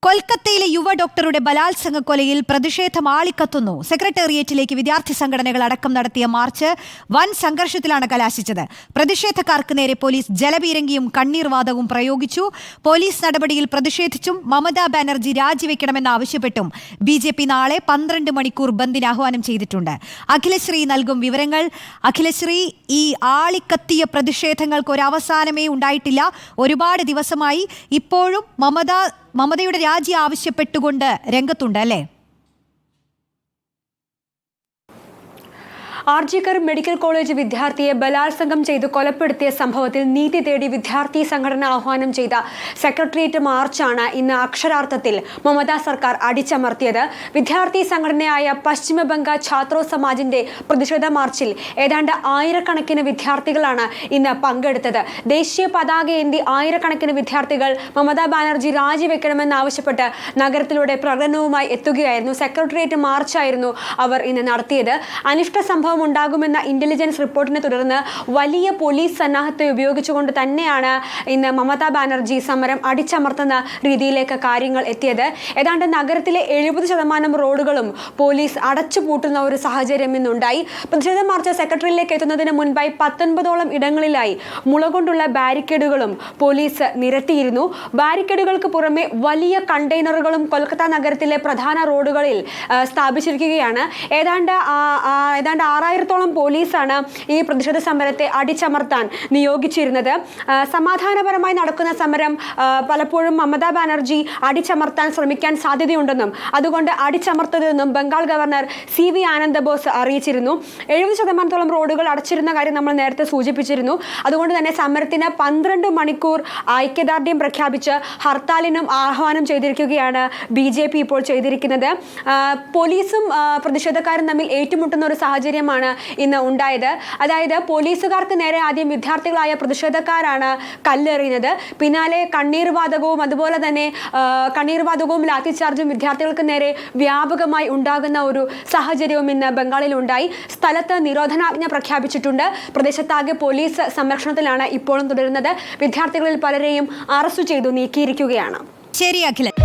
കൊൽക്കത്തയിലെ യുവ ഡോക്ടറുടെ ബലാത്സംഗ കൊലയിൽ പ്രതിഷേധം ആളിക്കത്തുന്നു. സെക്രട്ടേറിയറ്റിലേക്ക് വിദ്യാർത്ഥി സംഘടനകൾ അടക്കം നടത്തിയ മാർച്ച് വൻ സംഘർഷത്തിലാണ് കലാശിച്ചത്. പ്രതിഷേധക്കാർക്ക് നേരെ പോലീസ് ജലപീരങ്കിയും കണ്ണീർവാതകവും പ്രയോഗിച്ചു. പോലീസ് നടപടിയിൽ പ്രതിഷേധിച്ചും മമതാ ബാനർജി രാജിവെക്കണമെന്നാവശ്യപ്പെട്ടും BJP നാളെ 12 മണിക്കൂർ ബന്ദിന് ആഹ്വാനം ചെയ്തിട്ടുണ്ട്. അഖിലശ്രീ നൽകും വിവരങ്ങൾ. അഖിലശ്രീ, ഈ ആളിക്കത്തിയ പ്രതിഷേധങ്ങൾക്ക് ഒരവസാനമേ ഉണ്ടായിട്ടില്ല. ഒരുപാട് ദിവസമായി ഇപ്പോഴും മമതയുടെ രാജി ആവശ്യപ്പെട്ടുകൊണ്ട് രംഗത്തുണ്ട് അല്ലേ? ആർജിക്കർ മെഡിക്കൽ കോളേജ് വിദ്യാർത്ഥിയെ ബലാത്സംഗം ചെയ്ത് കൊലപ്പെടുത്തിയ സംഭവത്തിൽ നീതി തേടി വിദ്യാർത്ഥി സംഘടന ആഹ്വാനം ചെയ്ത സെക്രട്ടേറിയറ്റ് മാർച്ചാണ് ഇന്ന് അക്ഷരാർത്ഥത്തിൽ മമതാ സർക്കാർ അടിച്ചമർത്തിയത്. വിദ്യാർത്ഥി സംഘടനയായ പശ്ചിമ ബംഗാൾ ഛാത്രോ സമാജിന്റെ പ്രതിഷേധ മാർച്ചിൽ ഏതാണ്ട് ആയിരക്കണക്കിന് വിദ്യാർത്ഥികളാണ് ഇന്ന് പങ്കെടുത്തത്. ദേശീയ പതാകയേന്തി ആയിരക്കണക്കിന് വിദ്യാർത്ഥികൾ മമതാ ബാനർജി രാജിവെക്കണമെന്നാവശ്യപ്പെട്ട് നഗരത്തിലൂടെ പ്രകടനവുമായി എത്തുകയായിരുന്നു. സെക്രട്ടേറിയറ്റ് മാർച്ചായിരുന്നു അവർ ഇന്ന് നടത്തിയത്. അനിഷ്ട സംഭവം ഉണ്ടാകുമെന്ന ഇന്റലിജൻസ് റിപ്പോർട്ടിനെ തുടർന്ന് വലിയ പോലീസ് സന്നാഹത്തെ ഉപയോഗിച്ചുകൊണ്ട് തന്നെയാണ് ഇന്ന് മമതാ ബാനർജി സമരം അടിച്ചമർത്തുന്ന രീതിയിലേക്ക് കാര്യങ്ങൾ എത്തിയത്. ഏതാണ്ട് നഗരത്തിലെ 70% റോഡുകളും പോലീസ് അടച്ചുപൂട്ടുന്ന ഒരു സാഹചര്യം ഇന്നുണ്ടായി. പ്രതിഷേധ മാർച്ച് സെക്രട്ടറിയിലേക്ക് എത്തുന്നതിന് മുൻപായി 19ഓളം ഇടങ്ങളിലായി മുളകൊണ്ടുള്ള ബാരിക്കേഡുകളും പോലീസ് നിരത്തിയിരുന്നു. ബാരിക്കേഡുകൾക്ക് പുറമെ വലിയ കണ്ടെയ്നറുകളും കൊൽക്കത്ത നഗരത്തിലെ പ്രധാന റോഡുകളിൽ സ്ഥാപിച്ചിരിക്കുകയാണ്. ഏതാണ്ട് 6000ഓളം പോലീസാണ് ഈ പ്രതിഷേധ സമരത്തെ അടിച്ചമർത്താൻ നിയോഗിച്ചിരുന്നത്. സമാധാനപരമായി നടക്കുന്ന സമരം പലപ്പോഴും മമതാ ബാനർജി അടിച്ചമർത്താൻ ശ്രമിക്കാൻ സാധ്യതയുണ്ടെന്നും അതുകൊണ്ട് അടിച്ചമർത്തതെന്നും ബംഗാൾ ഗവർണർ CV ആനന്ദ ബോസ് അറിയിച്ചിരുന്നു. 70% റോഡുകൾ അടച്ചിരുന്ന കാര്യം നമ്മൾ നേരത്തെ സൂചിപ്പിച്ചിരുന്നു. അതുകൊണ്ട് തന്നെ സമരത്തിന് 12 മണിക്കൂർ ഐക്യദാർഢ്യം പ്രഖ്യാപിച്ച് ഹർത്താലിനും ആഹ്വാനം ചെയ്തിരിക്കുകയാണ് BJP ഇപ്പോൾ ചെയ്തിരിക്കുന്നത്. പോലീസും പ്രതിഷേധക്കാരും തമ്മിൽ ഏറ്റുമുട്ടുന്ന ഒരു സാഹചര്യമാണ് ഇന്ന് ഉണ്ടായത്. അതായത് പോലീസുകാർക്ക് നേരെ ആദ്യം വിദ്യാർത്ഥികളായ പ്രതിഷേധക്കാരാണ് കല്ലെറിയുന്നത്. പിന്നാലെ കണ്ണീർവാതകവും അതുപോലെ തന്നെ കണ്ണീർവാതകവും ലാത്തിചാർജും വിദ്യാർത്ഥികൾക്ക് നേരെ വ്യാപകമായി ഉണ്ടാകുന്ന ഒരു സാഹചര്യവും ഇന്ന് ബംഗാളിൽ ഉണ്ടായി. സ്ഥലത്ത് നിരോധനാജ്ഞ പ്രഖ്യാപിച്ചിട്ടുണ്ട്. പ്രദേശത്താകെ പോലീസ് സംരക്ഷണത്തിലാണ് ഇപ്പോഴും തുടരുന്നത്. വിദ്യാർത്ഥികളിൽ പലരെയും അറസ്റ്റ് ചെയ്തു നീക്കിയിരിക്കുകയാണ്. ശരി അഖില.